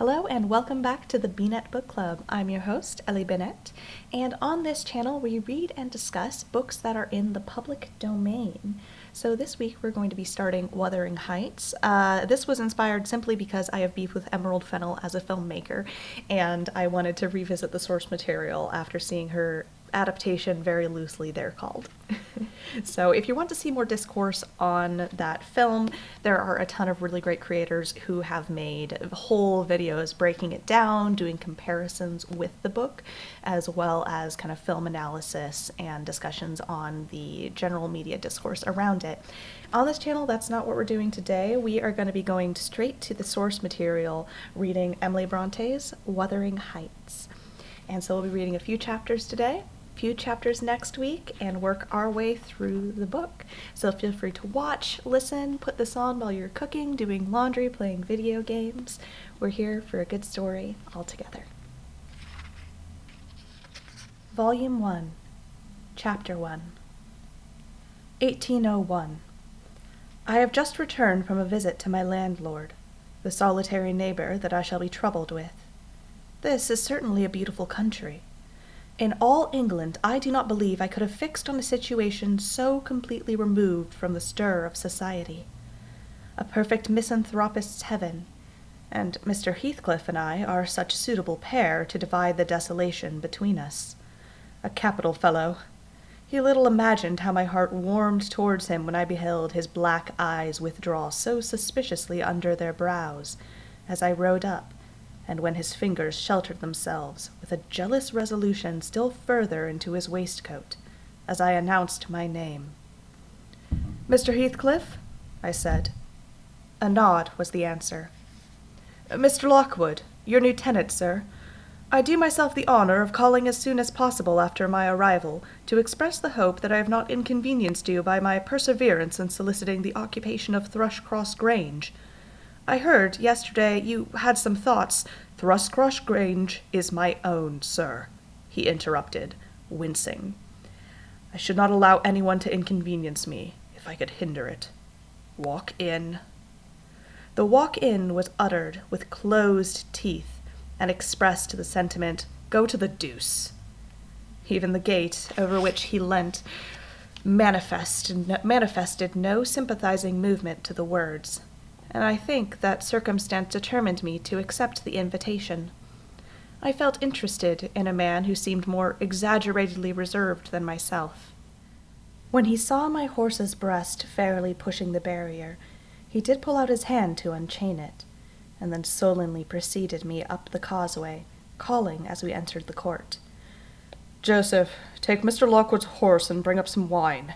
Hello and welcome back to the Beanette Book Club. I'm your host, Emily Brontë, and on this channel we read and discuss books that are in the public domain. So this week we're going to be starting Wuthering Heights. This was inspired simply because I have beef with Fennell as a filmmaker, and I wanted to revisit the source material after seeing her adaptation, very loosely they're called. So if you want to see more discourse on that film, there are a ton of really great creators who have made whole videos breaking it down, doing comparisons with the book, as well as kind of film analysis and discussions on the general media discourse around it. On this channel, that's not what we're doing today. We are going to be going straight to the source material, reading Emily Brontë's Wuthering Heights. And so we'll be reading a few chapters today, few chapters next week, and work our way through the book. So feel free to watch, listen, put this on while you're cooking, doing laundry, playing video games. We're here for a good story all together. Volume 1, Chapter 1. 1801. I have just returned from a visit to my landlord, the solitary neighbor that I shall be troubled with. This is certainly a beautiful country. In all England, I do not believe I could have fixed on a situation so completely removed from the stir of society. A perfect misanthropist's heaven, and Mr. Heathcliff and I are such suitable pair to divide the desolation between us. A capital fellow. He little imagined how my heart warmed towards him when I beheld his black eyes withdraw so suspiciously under their brows, as I rode up, and when his fingers sheltered themselves with a jealous resolution still further into his waistcoat, as I announced my name. "Mr. Heathcliff?" I said. A nod was the answer. "Mr. Lockwood, your new tenant, sir. I do myself the honor of calling as soon as possible after my arrival, to express the hope that I have not inconvenienced you by my perseverance in soliciting the occupation of Thrushcross Grange. I heard, yesterday, you had some thoughts—" "Thrushcross Grange is my own, sir," he interrupted, wincing. "I should not allow anyone to inconvenience me, if I could hinder it. Walk in." The walk in was uttered with closed teeth, and expressed the sentiment, "Go to the deuce." Even the gate, over which he leant, manifested no sympathizing movement to the words, and I think that circumstance determined me to accept the invitation. I felt interested in a man who seemed more exaggeratedly reserved than myself. When he saw my horse's breast fairly pushing the barrier, he did pull out his hand to unchain it, and then sullenly preceded me up the causeway, calling as we entered the court, "Joseph, take Mr. Lockwood's horse and bring up some wine."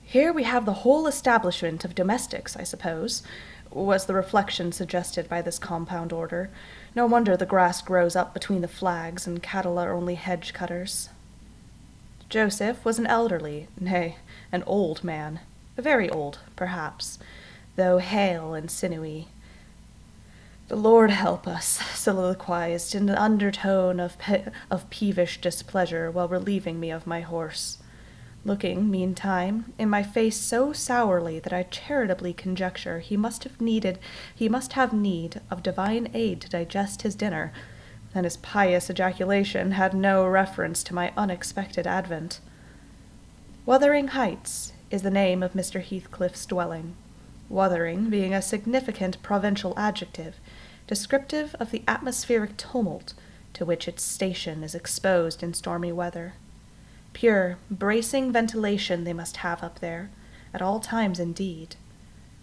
"Here we have the whole establishment of domestics, I suppose," was the reflection suggested by this compound order. "No wonder the grass grows up between the flags, and cattle are only hedge cutters." Joseph was an elderly, nay, an old man, very old, perhaps, though hale and sinewy. "The Lord help us," soliloquized in an undertone of peevish displeasure while relieving me of my horse, looking, meantime, in my face so sourly that I charitably conjecture he must have need of divine aid to digest his dinner, and his pious ejaculation had no reference to my unexpected advent. Wuthering Heights is the name of Mr. Heathcliff's dwelling, wuthering being a significant provincial adjective, descriptive of the atmospheric tumult to which its station is exposed in stormy weather. Pure, bracing ventilation they must have up there, at all times indeed.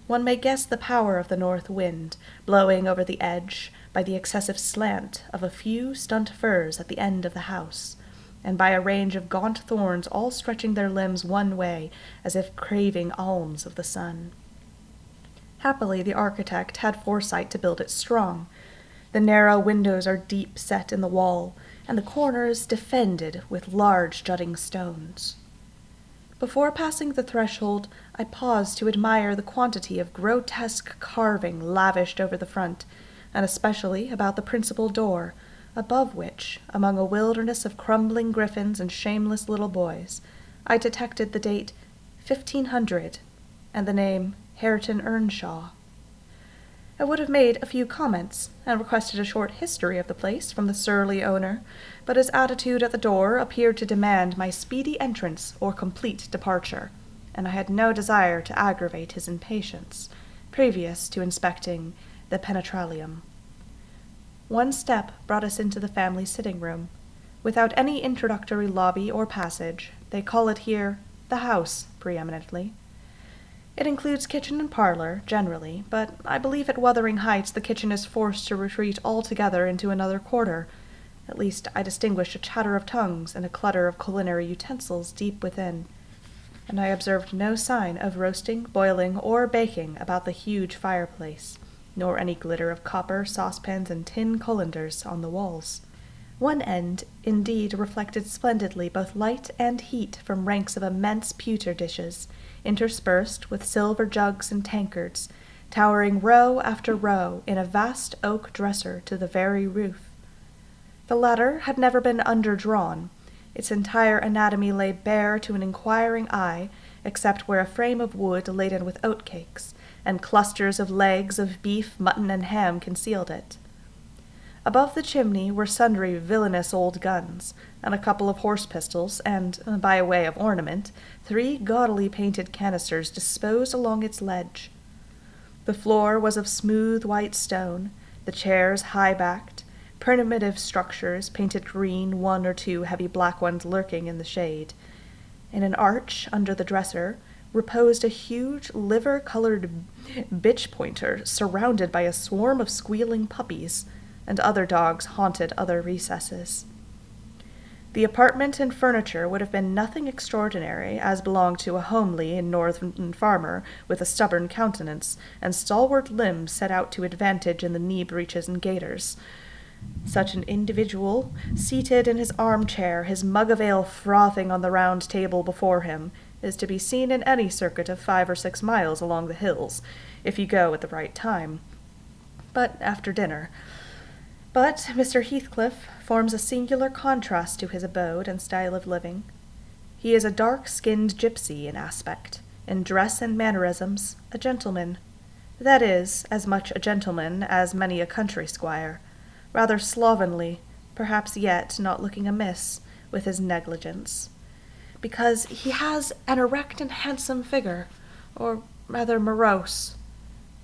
One may guess the power of the north wind, blowing over the edge by the excessive slant of a few stunt firs at the end of the house, and by a range of gaunt thorns all stretching their limbs one way, as if craving alms of the sun. Happily the architect had foresight to build it strong. The narrow windows are deep set in the wall, and the corners defended with large jutting stones. Before passing the threshold, I paused to admire the quantity of grotesque carving lavished over the front, and especially about the principal door, above which, among a wilderness of crumbling griffins and shameless little boys, I detected the date 1500 and the name Hareton Earnshaw. I would have made a few comments, and requested a short history of the place from the surly owner, but his attitude at the door appeared to demand my speedy entrance or complete departure, and I had no desire to aggravate his impatience, previous to inspecting the penetralium. One step brought us into the family sitting-room. Without any introductory lobby or passage, they call it here the house, preeminently. It includes kitchen and parlor, generally, but I believe at Wuthering Heights the kitchen is forced to retreat altogether into another quarter. At least I distinguished a chatter of tongues and a clutter of culinary utensils deep within, and I observed no sign of roasting, boiling, or baking about the huge fireplace, nor any glitter of copper saucepans and tin colanders on the walls. One end, indeed, reflected splendidly both light and heat from ranks of immense pewter dishes, interspersed with silver jugs and tankards, towering row after row in a vast oak dresser to the very roof. The latter had never been underdrawn. Its entire anatomy lay bare to an inquiring eye, except where a frame of wood laden with oatcakes, and clusters of legs of beef, mutton, and ham concealed it. Above the chimney were sundry villainous old guns, and a couple of horse pistols, and, by way of ornament, 3 gaudily painted canisters disposed along its ledge. The floor was of smooth white stone, the chairs high-backed, primitive structures painted green, 1 or 2 heavy black ones lurking in the shade. In an arch under the dresser reposed a huge liver-colored bitch-pointer surrounded by a swarm of squealing puppies, and other dogs haunted other recesses. The apartment and furniture would have been nothing extraordinary, as belonged to a homely northern farmer with a stubborn countenance and stalwart limbs set out to advantage in the knee breeches and gaiters. Such an individual, seated in his armchair, his mug of ale frothing on the round table before him, is to be seen in any circuit of 5 or 6 miles along the hills, if you go at the right time. But after dinner. But Mr. Heathcliff forms a singular contrast to his abode and style of living. He is a dark-skinned gypsy in aspect, in dress and mannerisms, a gentleman. That is, as much a gentleman as many a country squire, rather slovenly, perhaps yet not looking amiss, with his negligence, because he has an erect and handsome figure, or rather morose.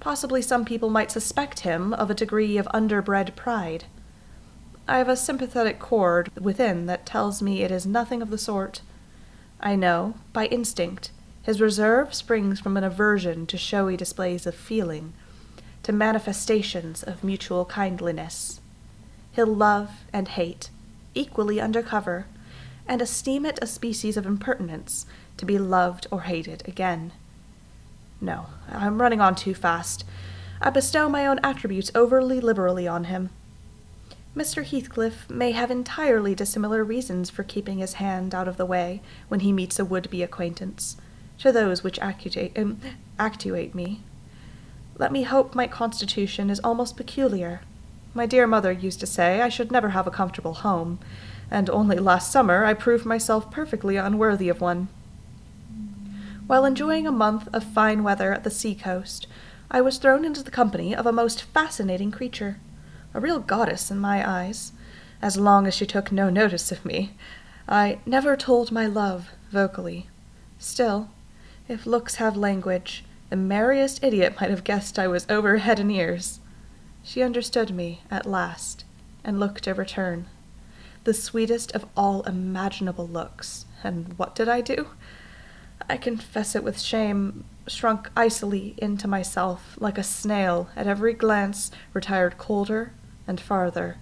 Possibly some people might suspect him of a degree of underbred pride. I have a sympathetic chord within that tells me it is nothing of the sort. I know, by instinct, his reserve springs from an aversion to showy displays of feeling, to manifestations of mutual kindliness. He'll love and hate, equally under cover, and esteem it a species of impertinence to be loved or hated again. No, I'm running on too fast. I bestow my own attributes overly liberally on him. Mr. Heathcliff may have entirely dissimilar reasons for keeping his hand out of the way when he meets a would-be acquaintance, to those which actuate me. Let me hope my constitution is almost peculiar. My dear mother used to say I should never have a comfortable home, and only last summer I proved myself perfectly unworthy of one. While enjoying a month of fine weather at the sea-coast, I was thrown into the company of a most fascinating creature, a real goddess in my eyes, as long as she took no notice of me. I never told my love vocally. Still, if looks have language, the merriest idiot might have guessed I was over head and ears. She understood me at last, and looked a return. The sweetest of all imaginable looks, and what did I do? I confess it with shame, shrunk icily into myself like a snail, at every glance retired colder and farther,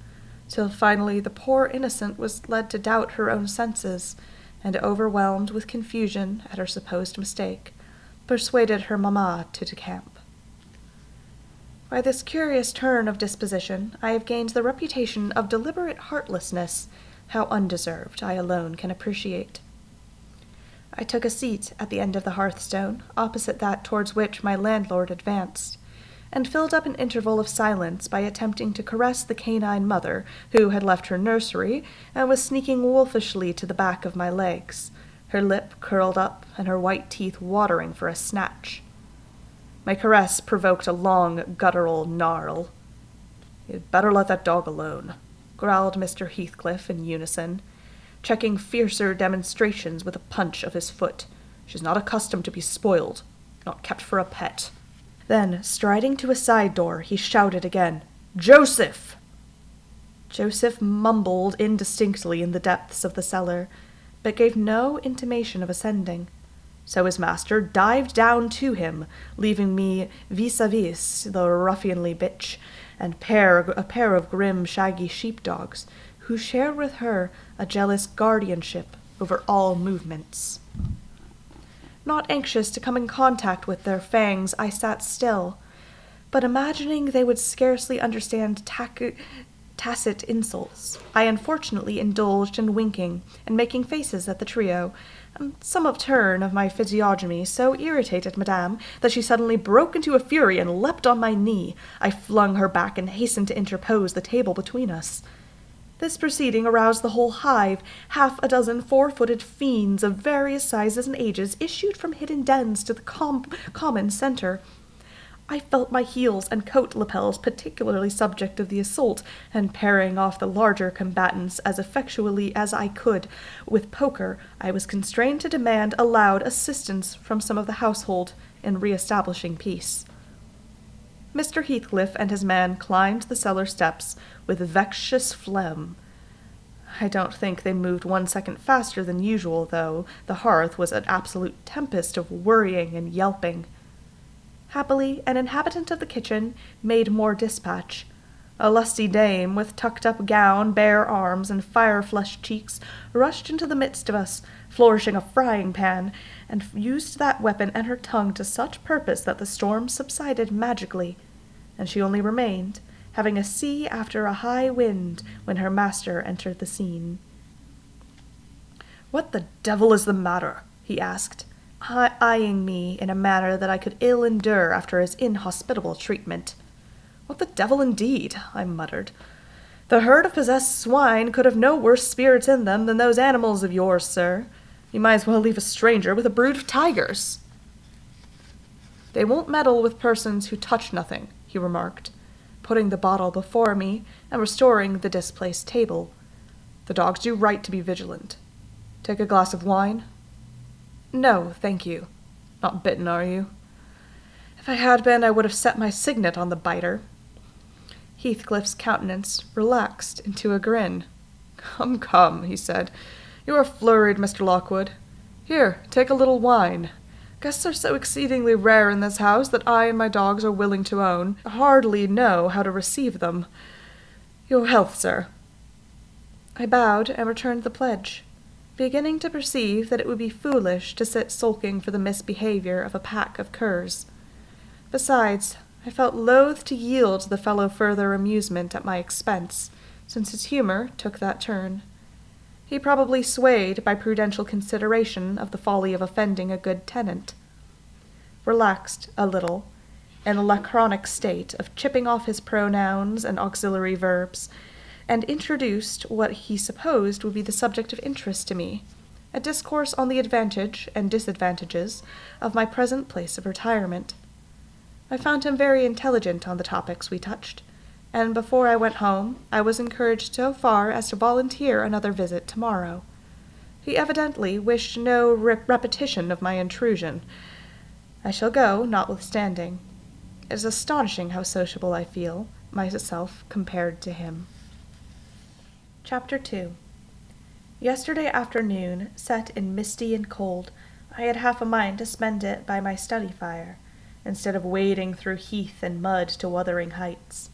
till finally the poor innocent was led to doubt her own senses, and overwhelmed with confusion at her supposed mistake, persuaded her mamma to decamp. By this curious turn of disposition, I have gained the reputation of deliberate heartlessness, how undeserved I alone can appreciate. I took a seat at the end of the hearthstone, opposite that towards which my landlord advanced, and filled up an interval of silence by attempting to caress the canine mother, who had left her nursery and was sneaking wolfishly to the back of my legs, her lip curled up and her white teeth watering for a snatch. My caress provoked a long, guttural gnarl. "You'd better let that dog alone," growled Mr. Heathcliff in unison, checking fiercer demonstrations with a punch of his foot. "She's not accustomed to be spoiled, not kept for a pet." Then, striding to a side door, he shouted again, "Joseph!" Joseph mumbled indistinctly in the depths of the cellar, but gave no intimation of ascending. So his master dived down to him, leaving me vis-a-vis the ruffianly bitch, and a pair of grim, shaggy sheepdogs, who shared with her a jealous guardianship over all movements. Not anxious to come in contact with their fangs, I sat still, but imagining they would scarcely understand tacit insults, I unfortunately indulged in winking and making faces at the trio, and some upturn of my physiognomy so irritated Madame that she suddenly broke into a fury and leapt on my knee. I flung her back and hastened to interpose the table between us. This proceeding aroused the whole hive. Half a dozen four-footed fiends of various sizes and ages issued from hidden dens to the common center. I felt my heels and coat lapels particularly subject of the assault, and parrying off the larger combatants as effectually as I could with poker, I was constrained to demand aloud assistance from some of the household in re-establishing peace. Mr. Heathcliff and his man climbed the cellar steps with vexatious phlegm. I don't think they moved 1 second faster than usual, though the hearth was an absolute tempest of worrying and yelping. Happily, an inhabitant of the kitchen made more dispatch. A lusty dame, with tucked-up gown, bare arms, and fire-flushed cheeks, rushed into the midst of us, flourishing a frying-pan, and used that weapon and her tongue to such purpose that the storm subsided magically, and she only remained, having a sea after a high wind, when her master entered the scene. "What the devil is the matter?" he asked, eyeing me in a manner that I could ill endure after his inhospitable treatment. "What the devil indeed?" I muttered. "The herd of possessed swine could have no worse spirits in them than those animals of yours, sir. You might as well leave a stranger with a brood of tigers." "They won't meddle with persons who touch nothing," he remarked, putting the bottle before me and restoring the displaced table. "The dogs do right to be vigilant. Take a glass of wine?" "No, thank you. Not bitten, are you?" "If I had been, I would have set my signet on the biter." Heathcliff's countenance relaxed into a grin. "Come, come," he said. "You are flurried, Mr. Lockwood. Here, take a little wine. Guests are so exceedingly rare in this house that I and my dogs are willing to own, hardly know how to receive them. Your health, sir." I bowed and returned the pledge, beginning to perceive that it would be foolish to sit sulking for the misbehavior of a pack of curs. Besides, I felt loath to yield the fellow further amusement at my expense, since his humor took that turn. He probably swayed by prudential consideration of the folly of offending a good tenant. Relaxed a little, in a laconic state of chipping off his pronouns and auxiliary verbs, and introduced what he supposed would be the subject of interest to me, a discourse on the advantage and disadvantages of my present place of retirement. I found him very intelligent on the topics we touched, and before I went home I was encouraged so far as to volunteer another visit tomorrow. He evidently wished no repetition of my intrusion. I shall go, notwithstanding. It is astonishing how sociable I feel myself compared to him. Chapter 2. Yesterday afternoon, set in misty and cold, I had half a mind to spend it by my study fire, instead of wading through heath and mud to Wuthering Heights.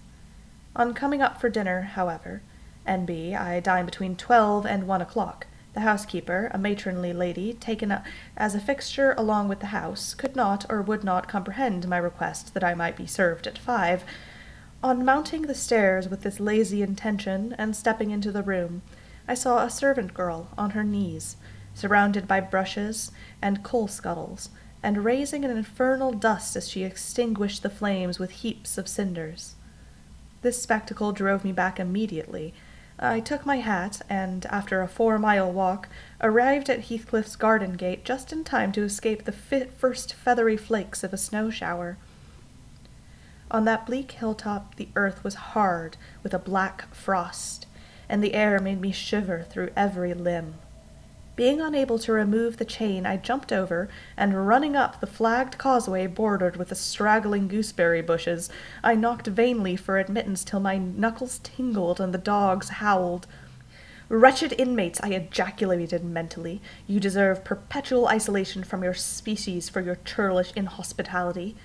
On coming up for dinner, however, N.B., I dined between 12 and 1 o'clock. The housekeeper, a matronly lady taken up as a fixture along with the house, could not or would not comprehend my request that I might be served at 5. On mounting the stairs with this lazy intention and stepping into the room, I saw a servant girl on her knees, surrounded by brushes and coal scuttles, and raising an infernal dust as she extinguished the flames with heaps of cinders. This spectacle drove me back immediately. I took my hat, and, after a 4-mile walk, arrived at Heathcliff's garden gate just in time to escape the first feathery flakes of a snow shower. On that bleak hilltop the earth was hard with a black frost, and the air made me shiver through every limb. Being unable to remove the chain, I jumped over, and running up the flagged causeway bordered with the straggling gooseberry bushes, I knocked vainly for admittance till my knuckles tingled and the dogs howled. "Wretched inmates," I ejaculated mentally, "you deserve perpetual isolation from your species for your churlish inhospitality.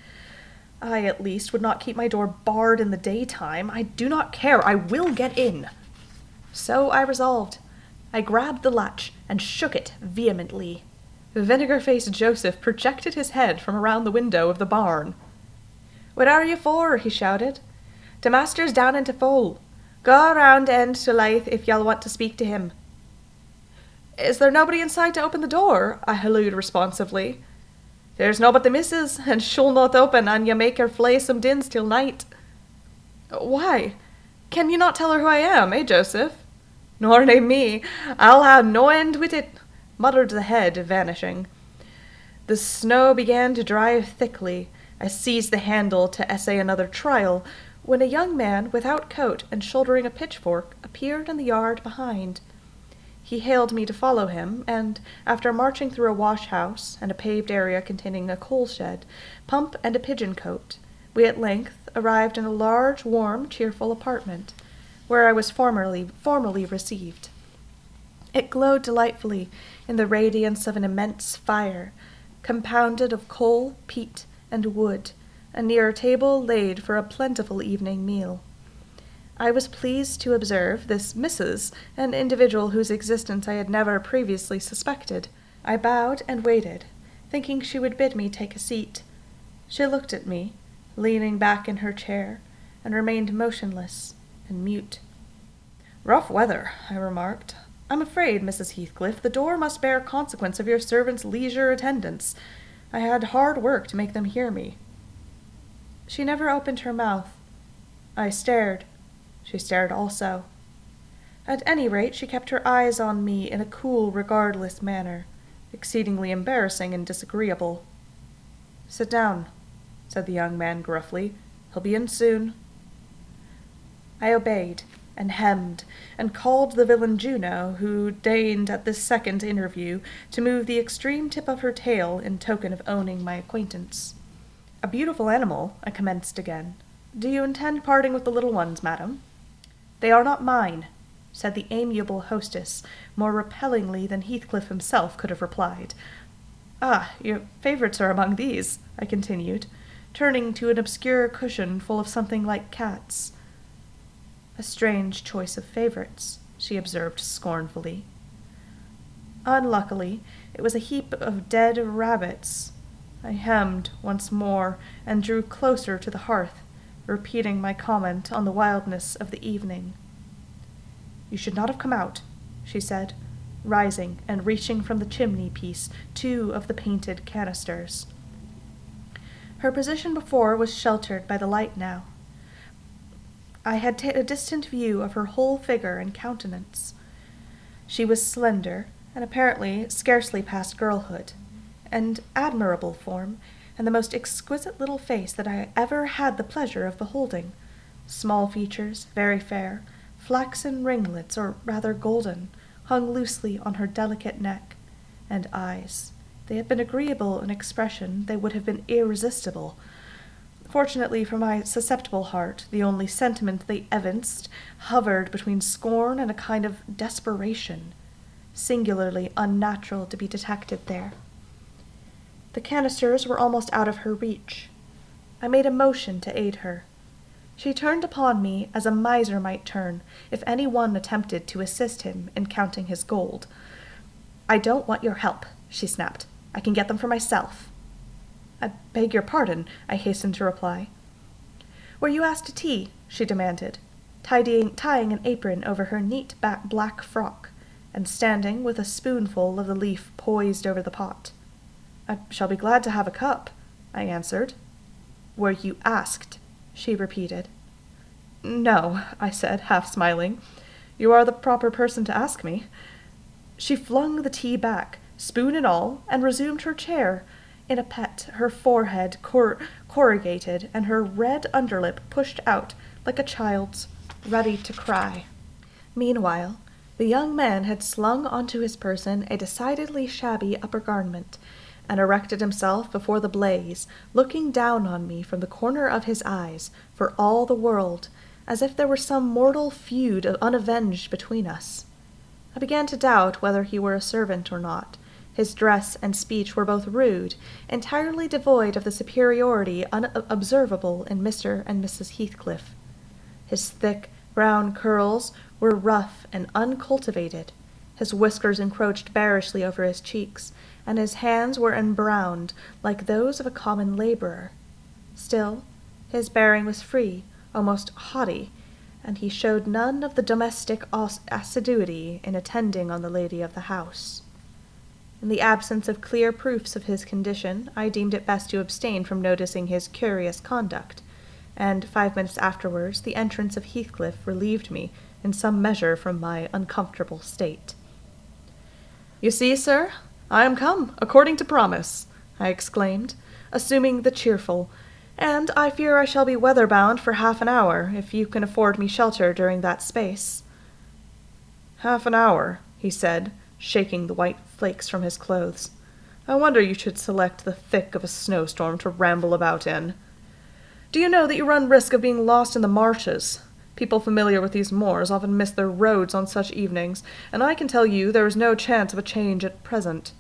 I, at least, would not keep my door barred in the daytime. I do not care. I will get in." So I resolved. I grabbed the latch and shook it vehemently. Vinegar-faced Joseph projected his head from around the window of the barn. "What are you for?" he shouted. "The master's down into full. Go round end to Leith if y'all want to speak to him." "Is there nobody inside to open the door?" I hallooed responsively. "There's no but the missus, and she'll not open, and you make her flay some dins till night." "Why? Can you not tell her who I am, Joseph?" "Nor name me. I'll ha' no end with it," muttered the head, vanishing. The snow began to drive thickly. I seized the handle to essay another trial, when a young man without coat and shouldering a pitchfork appeared in the yard behind. He hailed me to follow him, and, after marching through a wash-house and a paved area containing a coal-shed, pump and a pigeon-cote, we at length arrived in a large, warm, cheerful apartment, where I was formally received. It glowed delightfully in the radiance of an immense fire, compounded of coal, peat, and wood, and near a table laid for a plentiful evening meal. I was pleased to observe this Mrs., an individual whose existence I had never previously suspected. I bowed and waited, thinking she would bid me take a seat. She looked at me, leaning back in her chair, and remained motionless and mute. "Rough weather," I remarked. "I'm afraid, Mrs. Heathcliff, the door must bear consequence of your servant's leisure attendance. I had hard work to make them hear me." She never opened her mouth. I stared. She stared also. At any rate, she kept her eyes on me in a cool, regardless manner, exceedingly embarrassing and disagreeable. "Sit down," said the young man gruffly. "He'll be in soon." I obeyed, and hemmed, and called the villain Juno, who deigned at this second interview to move the extreme tip of her tail in token of owning my acquaintance. "A beautiful animal," I commenced again. "Do you intend parting with the little ones, madam?" "They are not mine," said the amiable hostess, more repellingly than Heathcliff himself could have replied. "Ah, your favourites are among these," I continued, turning to an obscure cushion full of something like cats. "A strange choice of favourites," she observed scornfully. Unluckily, it was a heap of dead rabbits. I hemmed once more and drew closer to the hearth, repeating my comment on the wildness of the evening. "You should not have come out," she said, rising and reaching from the chimney-piece 2 of the painted canisters. Her position before was sheltered by the light now. I had a distant view of her whole figure and countenance. She was slender, and apparently scarcely past girlhood, an admirable form, and the most exquisite little face that I ever had the pleasure of beholding. Small features, very fair, flaxen ringlets, or rather golden, hung loosely on her delicate neck, and eyes. They had been agreeable in expression, they would have been irresistible. Fortunately for my susceptible heart, the only sentiment they evinced hovered between scorn and a kind of desperation, singularly unnatural to be detected there. The canisters were almost out of her reach. I made a motion to aid her. She turned upon me as a miser might turn if any one attempted to assist him in counting his gold. "I don't want your help," she snapped. "I can get them for myself." "I beg your pardon," I hastened to reply. "Were you asked to tea?" she demanded, tying an apron over her neat black frock, and standing with a spoonful of the leaf poised over the pot. "I shall be glad to have a cup," I answered. "Were you asked?" she repeated. "No," I said, half smiling. "You are the proper person to ask me." She flung the tea back, spoon and all, and resumed her chair, in a pet, her forehead corrugated, and her red underlip pushed out like a child's, ready to cry. Meanwhile, the young man had slung onto his person a decidedly shabby upper garment, and erected himself before the blaze, looking down on me from the corner of his eyes, for all the world, as if there were some mortal feud unavenged between us. I began to doubt whether he were a servant or not. His dress and speech were both rude, entirely devoid of the superiority unobservable in Mr. and Mrs. Heathcliff. His thick, brown curls were rough and uncultivated. His whiskers encroached bearishly over his cheeks, and his hands were embrowned like those of a common laborer. Still, his bearing was free, almost haughty, and he showed none of the domestic assiduity in attending on the lady of the house. In the absence of clear proofs of his condition, I deemed it best to abstain from noticing his curious conduct, and 5 minutes afterwards the entrance of Heathcliff relieved me in some measure from my uncomfortable state. "You see, sir, I am come, according to promise," I exclaimed, assuming the cheerful, "and I fear I shall be weather-bound for half an hour, if you can afford me shelter during that space." "Half an hour," he said, shaking the white flakes from his clothes. "I wonder you should select the thick of a snowstorm to ramble about in. Do you know that you run risk of being lost in the marshes? People familiar with these moors often miss their roads on such evenings, and I can tell you there is no chance of a change at present."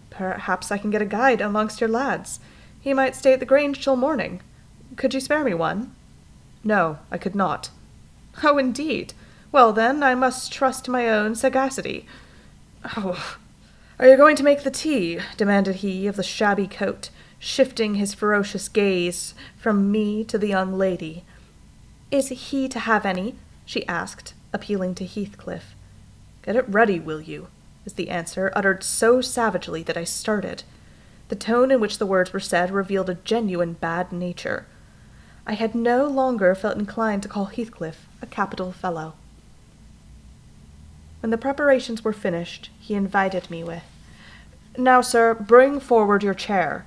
"Perhaps I can get a guide amongst your lads. He might stay at the Grange till morning. Could you spare me one?" "No, I could not." "Oh, indeed? Well, then, I must trust to my own sagacity." "Oh, are you going to make the tea?" demanded he of the shabby coat, shifting his ferocious gaze from me to the young lady. "Is he to have any?" she asked, appealing to Heathcliff. "Get it ready, will you?" was the answer, uttered so savagely that I started. The tone in which the words were said revealed a genuine bad nature. I had no longer felt inclined to call Heathcliff a capital fellow. When the preparations were finished, he invited me with, "Now, sir, bring forward your chair,"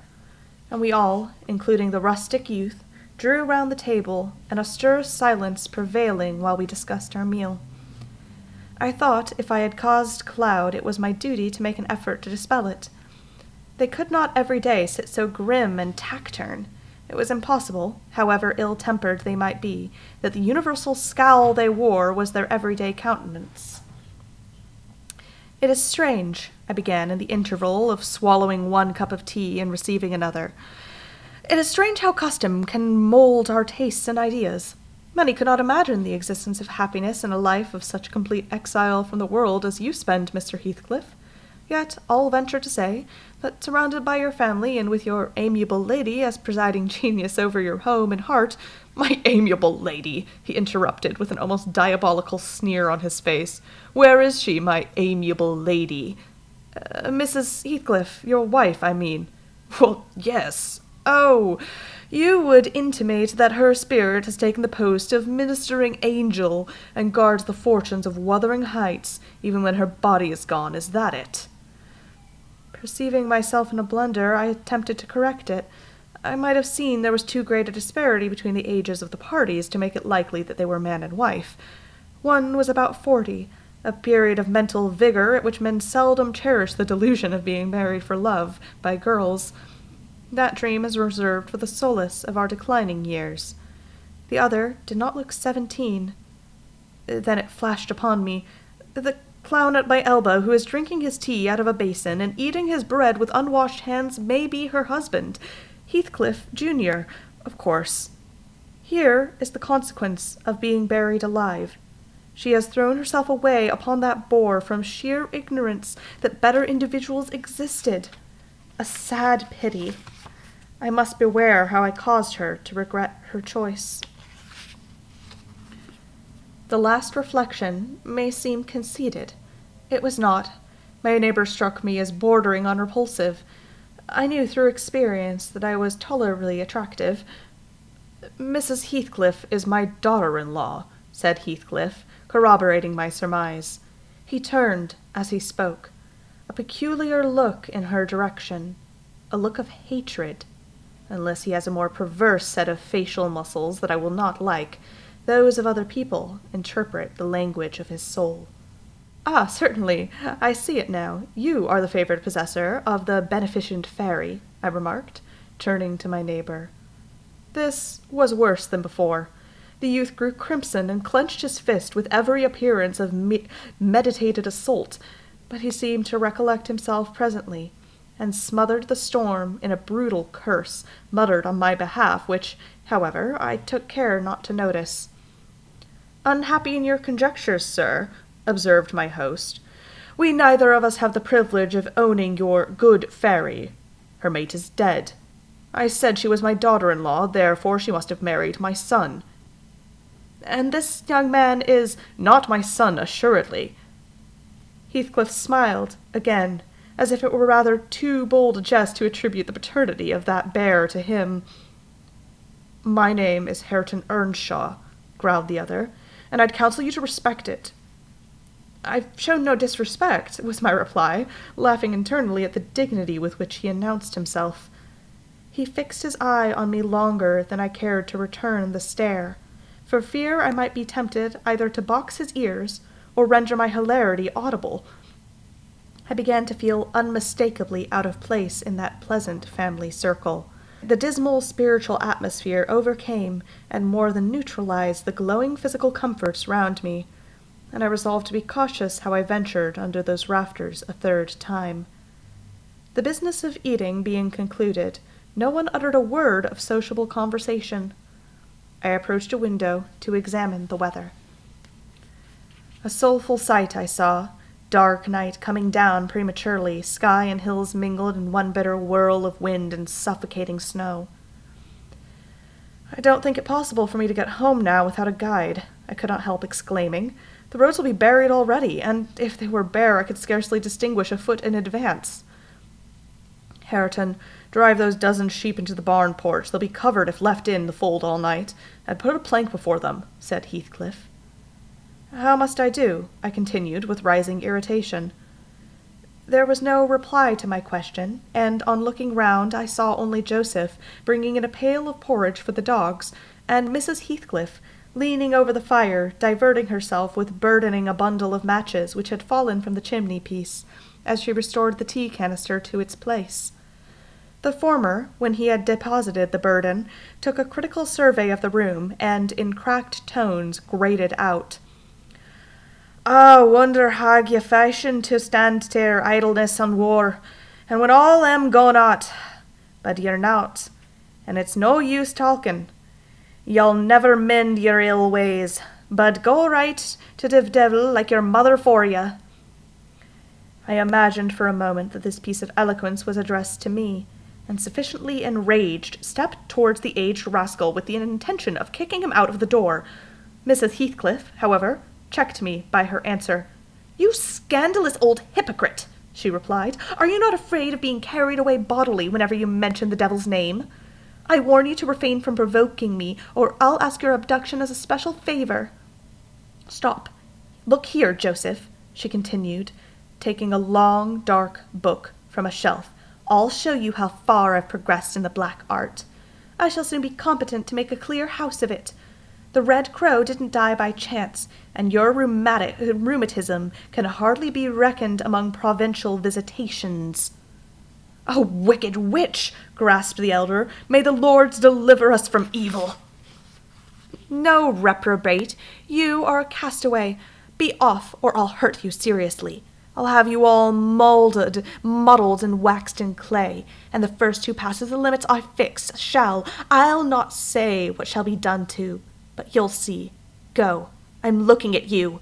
and we all, including the rustic youth, drew round the table, an austere silence prevailing while we discussed our meal. I thought if I had caused cloud, it was my duty to make an effort to dispel it. They could not every day sit so grim and taciturn. It was impossible, however ill-tempered they might be, that the universal scowl they wore was their everyday countenance. "It is strange," I began in the interval of swallowing one cup of tea and receiving another. "It is strange how custom can mold our tastes and ideas. Many could not imagine the existence of happiness in a life of such complete exile from the world as you spend, Mr. Heathcliff. Yet I'll venture to say that, surrounded by your family and with your amiable lady as presiding genius over your home and heart—" "My amiable lady!" he interrupted, with an almost diabolical sneer on his face. "Where is she, my amiable lady?" "Mrs. Heathcliff, your wife, I mean." "Well, yes. Oh, you would intimate that her spirit has taken the post of ministering angel and guards the fortunes of Wuthering Heights, even when her body is gone. Is that it?" Perceiving myself in a blunder, I attempted to correct it. I might have seen there was too great a disparity between the ages of the parties to make it likely that they were man and wife. One was about 40, a period of mental vigor at which men seldom cherish the delusion of being married for love by girls. That dream is reserved for the solace of our declining years. The other did not look 17. Then it flashed upon me. The clown at my elbow, who is drinking his tea out of a basin and eating his bread with unwashed hands, may be her husband, Heathcliff, Jr., of course. Here is the consequence of being buried alive. She has thrown herself away upon that boar from sheer ignorance that better individuals existed. A sad pity. I must beware how I caused her to regret her choice. The last reflection may seem conceited. It was not. My neighbor struck me as bordering on repulsive. I knew through experience that I was tolerably attractive. "Mrs. Heathcliff is my daughter-in-law," said Heathcliff, corroborating my surmise. He turned, as he spoke, a peculiar look in her direction, a look of hatred. unless he has a more perverse set of facial muscles that I will not like. Those of other people interpret the language of his soul. Ah, certainly. I see it now. You are the favored possessor of the beneficent fairy, I remarked, turning to my neighbor. This was worse than before. The youth grew crimson and clenched his fist with every appearance of meditated assault, but he seemed to recollect himself presently, and smothered the storm in a brutal curse muttered on my behalf, which, however, I took care not to notice. "Unhappy in your conjectures, sir," observed my host. "We neither of us have the privilege of owning your good fairy. Her mate is dead. I said she was my daughter-in-law, therefore she must have married my son." "And this young man is—" "Not my son, assuredly." Heathcliff smiled again, as if it were rather too bold a jest to attribute the paternity of that bear to him. "My name is Hareton Earnshaw," growled the other, "and I'd counsel you to respect it." "I've shown no disrespect," was my reply, laughing internally at the dignity with which he announced himself. He fixed his eye on me longer than I cared to return the stare, for fear I might be tempted either to box his ears or render my hilarity audible. I began to feel unmistakably out of place in that pleasant family circle. The dismal spiritual atmosphere overcame and more than neutralized the glowing physical comforts round me, and I resolved to be cautious how I ventured under those rafters a third time. The business of eating being concluded, no one uttered a word of sociable conversation. I approached a window to examine the weather. A soulful sight I saw. Dark night coming down prematurely, sky and hills mingled in one bitter whirl of wind and suffocating snow. "I don't think it possible for me to get home now without a guide," I could not help exclaiming. "The roads will be buried already, and if they were bare I could scarcely distinguish a foot in advance." "Hareton, drive those dozen sheep into the barn porch. They'll be covered if left in the fold all night, and put a plank before them," said Heathcliff. "How must I do?" I continued, with rising irritation. There was no reply to my question, and on looking round I saw only Joseph bringing in a pail of porridge for the dogs, and Mrs. Heathcliff leaning over the fire, diverting herself with burdening a bundle of matches which had fallen from the chimney-piece, as she restored the tea canister to its place. The former, when he had deposited the burden, took a critical survey of the room, and in cracked tones grated out, "I wonder how ye fashion to stand ter idleness and war, and when all am gone out, but ye're not, and it's no use talking. You'll never mend your ill ways, but go right to the devil like your mother for ye." I imagined for a moment that this piece of eloquence was addressed to me, and sufficiently enraged, stepped towards the aged rascal with the intention of kicking him out of the door. Mrs. Heathcliff, however, checked me by her answer. "You scandalous old hypocrite," she replied. "Are you not afraid of being carried away bodily whenever you mention the devil's name? I warn you to refrain from provoking me, or I'll ask your abduction as a special favor. Stop. Look here, Joseph," she continued, taking a long, dark book from a shelf. "I'll show you how far I've progressed in the black art. I shall soon be competent to make a clear house of it. The Red Crow didn't die by chance, and your rheumatism can hardly be reckoned among provincial visitations." "Oh, wicked witch!" gasped the elder. "May the Lord deliver us from evil." "No, reprobate. You are a castaway. Be off, or I'll hurt you seriously. I'll have you all muddled and waxed in clay, and the first who passes the limits I fix shall, I'll not say what shall be done to, but you'll see. Go, I'm looking at you."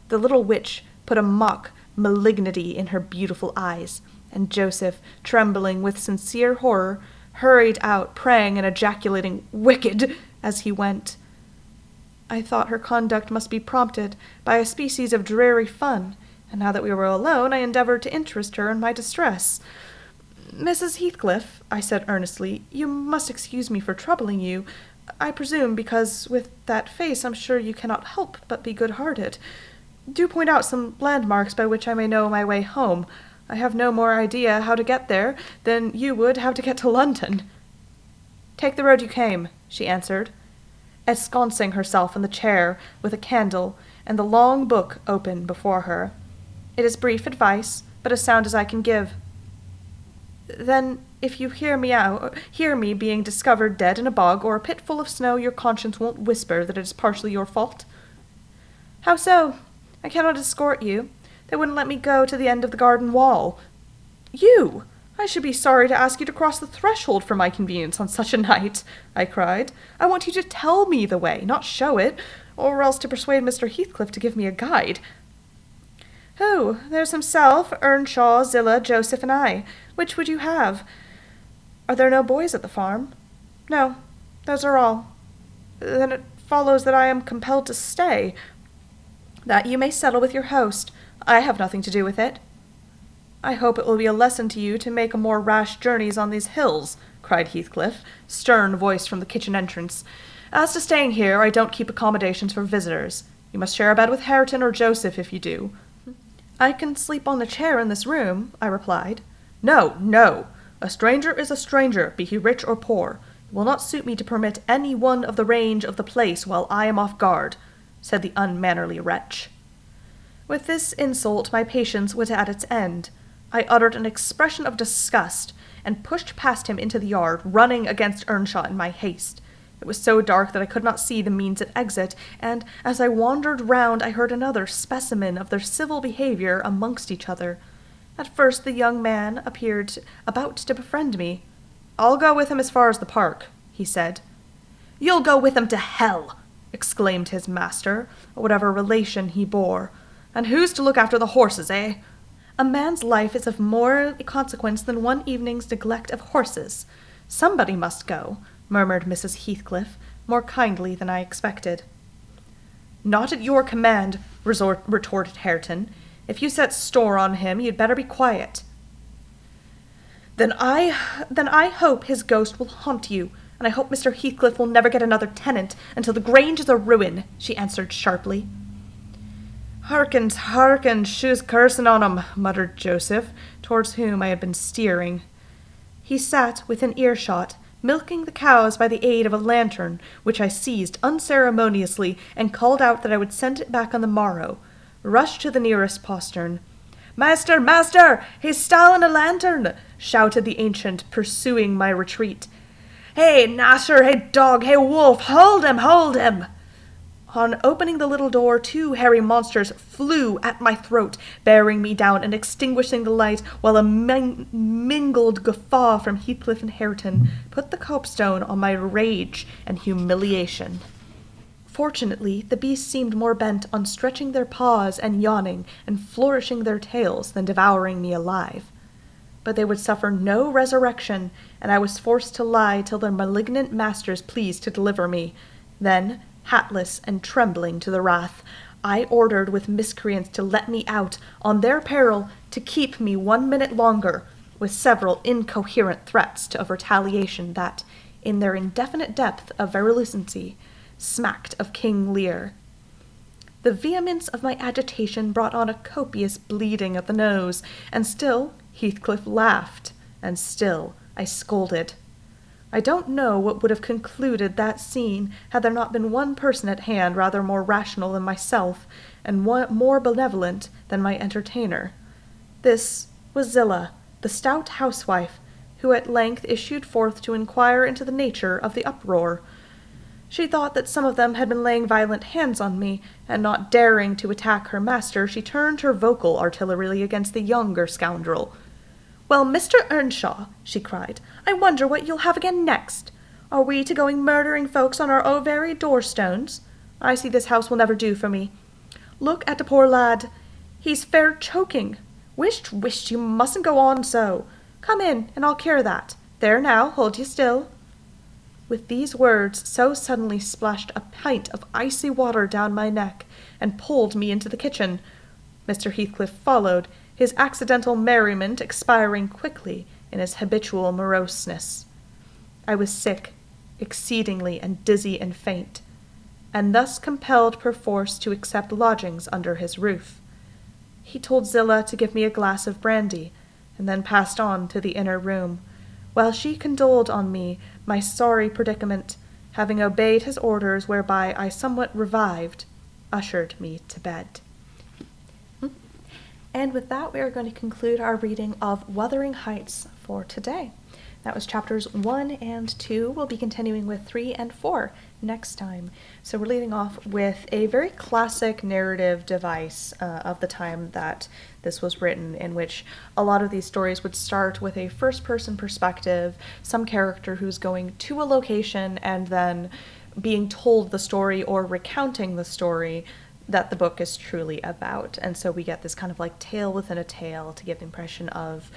The little witch put a mock malignity in her beautiful eyes, and Joseph, trembling with sincere horror, hurried out, praying and ejaculating "Wicked!" as he went. I thought her conduct must be prompted by a species of dreary fun, and now that we were alone I endeavored to interest her in my distress. "Mrs. Heathcliff," I said earnestly, "you must excuse me for troubling you. I presume because, with that face, I'm sure you cannot help but be good-hearted. Do point out some landmarks by which I may know my way home. I have no more idea how to get there than you would how to get to London." Take the road you came, she answered, ensconcing herself in the chair with a candle and the long book open before her. It is brief advice, but as sound as I can give. Then, if you hear me being discovered dead in a bog or a pit full of snow, your conscience won't whisper that it is partially your fault. How so? I cannot escort you. They wouldn't let me go to the end of the garden wall. You! I should be sorry to ask you to cross the threshold for my convenience on such a night, I cried. I want you to tell me the way, not show it, or else to persuade Mr. Heathcliff to give me a guide. Who? There's himself, Earnshaw, Zillah, Joseph, and I. Which would you have? Are there no boys at the farm? No, those are all. Then it follows that I am compelled to stay. That you may settle with your host. I have nothing to do with it. I hope it will be a lesson to you to make more rash journeys on these hills, cried Heathcliff, stern voice from the kitchen entrance. As to staying here, I don't keep accommodations for visitors. You must share a bed with Hareton or Joseph if you do. I can sleep on the chair in this room, I replied. No, no. A stranger is a stranger, be he rich or poor. It will not suit me to permit any one of the range of the place while I am off guard, said the unmannerly wretch. With this insult my patience was at its end. I uttered an expression of disgust, and pushed past him into the yard, running against Earnshaw in my haste. It was so dark that I could not see the means of exit, and as I wandered round I heard another specimen of their civil behaviour amongst each other. At first the young man appeared about to befriend me. I'll go with him as far as the park, he said. You'll go with him to hell, exclaimed his master, whatever relation he bore. And who's to look after the horses, eh? A man's life is of more consequence than one evening's neglect of horses. Somebody must go, murmured Mrs. Heathcliff, more kindly than I expected. Not at your command, retorted Hareton. If you set store on him, you'd better be quiet. Then I hope his ghost will haunt you, and I hope Mr. Heathcliff will never get another tenant until the Grange is a ruin, she answered sharply. Hearkens, shoe's cursing on 'em, muttered Joseph, towards whom I had been steering. He sat within earshot, milking the cows by the aid of a lantern, which I seized unceremoniously and called out that I would send it back on the morrow, rushed to the nearest postern. Master, master, he's stolen a lantern, shouted the ancient, pursuing my retreat. Hey, Nasser, hey, dog, hey, wolf, hold him, hold him! On opening the little door, 2 hairy monsters flew at my throat, bearing me down and extinguishing the light, while a mingled guffaw from Heathcliff and Hareton put the copestone on my rage and humiliation. Fortunately, the beasts seemed more bent on stretching their paws and yawning and flourishing their tails than devouring me alive. But they would suffer no resurrection, and I was forced to lie till their malignant masters pleased to deliver me. Then, hatless and trembling to the wrath, I ordered with miscreants to let me out, on their peril to keep me 1 minute longer, with several incoherent threats of retaliation that, in their indefinite depth of virulucency, smacked of King Lear. The vehemence of my agitation brought on a copious bleeding of the nose, and still Heathcliff laughed, and still I scolded. I don't know what would have concluded that scene had there not been one person at hand rather more rational than myself, and more benevolent than my entertainer. This was Zillah, the stout housewife, who at length issued forth to inquire into the nature of the uproar. She thought that some of them had been laying violent hands on me, and not daring to attack her master, she turned her vocal artillery against the younger scoundrel. Well, Mr. Earnshaw, she cried, I wonder what you'll have again next. Are we to going murdering folks on our own very door-stones? I see this house will never do for me. Look at the poor lad. He's fair choking. Wisht, you mustn't go on so. Come in, and I'll cure that. There now, hold you still. With these words so suddenly splashed a pint of icy water down my neck, and pulled me into the kitchen. Mr. Heathcliff followed, his accidental merriment expiring quickly in his habitual moroseness. I was sick, exceedingly, and dizzy and faint, and thus compelled perforce to accept lodgings under his roof. He told Zillah to give me a glass of brandy, and then passed on to the inner room, while she condoled on me my sorry predicament, having obeyed his orders, whereby I somewhat revived, ushered me to bed. And with that, we are going to conclude our reading of Wuthering Heights for today. That was chapters 1 and 2. We'll be continuing with 3 and 4 next time. So we're leading off with a very classic narrative device of the time that this was written, in which a lot of these stories would start with a first-person perspective, some character who's going to a location and then being told the story or recounting the story that the book is truly about. And so we get this kind of like tale within a tale to give the impression of,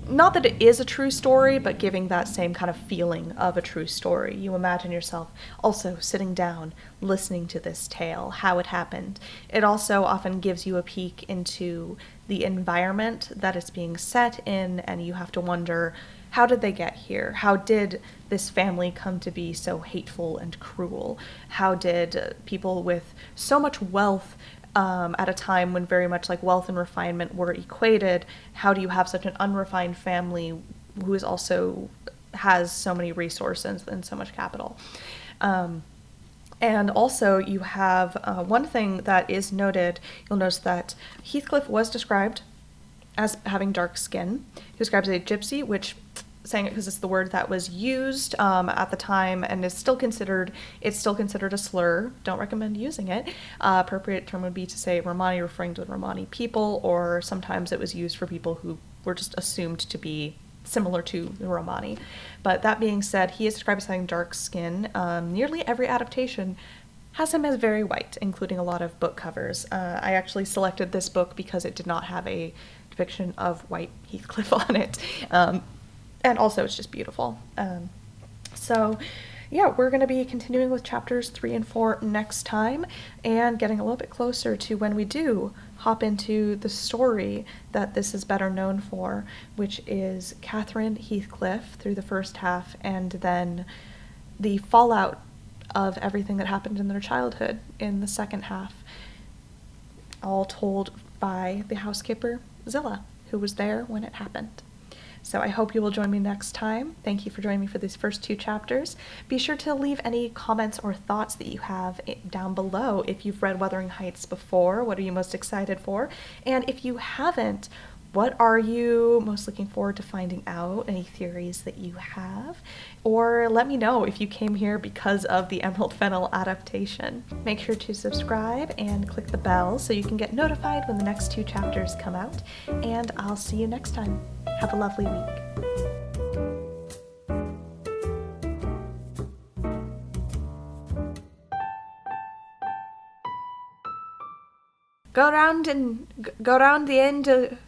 not that it is a true story, but giving that same kind of feeling of a true story. You imagine yourself also sitting down, listening to this tale, how it happened. It also often gives you a peek into the environment that it's being set in, and you have to wonder, how did they get here? How did this family come to be so hateful and cruel? How did people with so much wealth at a time when very much like wealth and refinement were equated, how do you have such an unrefined family who is also has so many resources and so much capital? And also you have one thing that is noted. You'll notice that Heathcliff was described as having dark skin. He was described as a gypsy, which, saying it because it's the word that was used at the time and is still considered, it's still considered a slur. Don't recommend using it. Appropriate term would be to say Romani, referring to the Romani people, or sometimes it was used for people who were just assumed to be similar to the Romani. But that being said, he is described as having dark skin. Nearly every adaptation has him as very white, including a lot of book covers. I actually selected this book because it did not have a depiction of white Heathcliff on it. And also it's just beautiful. So yeah, we're going to be continuing with chapters 3 and 4 next time, and getting a little bit closer to when we do hop into the story that this is better known for, which is Catherine Heathcliff through the first half, and then the fallout of everything that happened in their childhood in the second half, all told by the housekeeper Zillah, who was there when it happened. So I hope you will join me next time. Thank you for joining me for these first 2 chapters. Be sure to leave any comments or thoughts that you have down below. If you've read Wuthering Heights before, what are you most excited for? And if you haven't, what are you most looking forward to finding out? Any theories that you have? Or let me know if you came here because of the Emerald Fennell adaptation. Make sure to subscribe and click the bell so you can get notified when the next 2 chapters come out. And I'll see you next time. Have a lovely week. Go round the end of...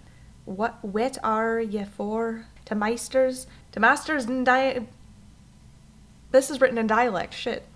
What wit are ye for? To masters in This is written in dialect, shit.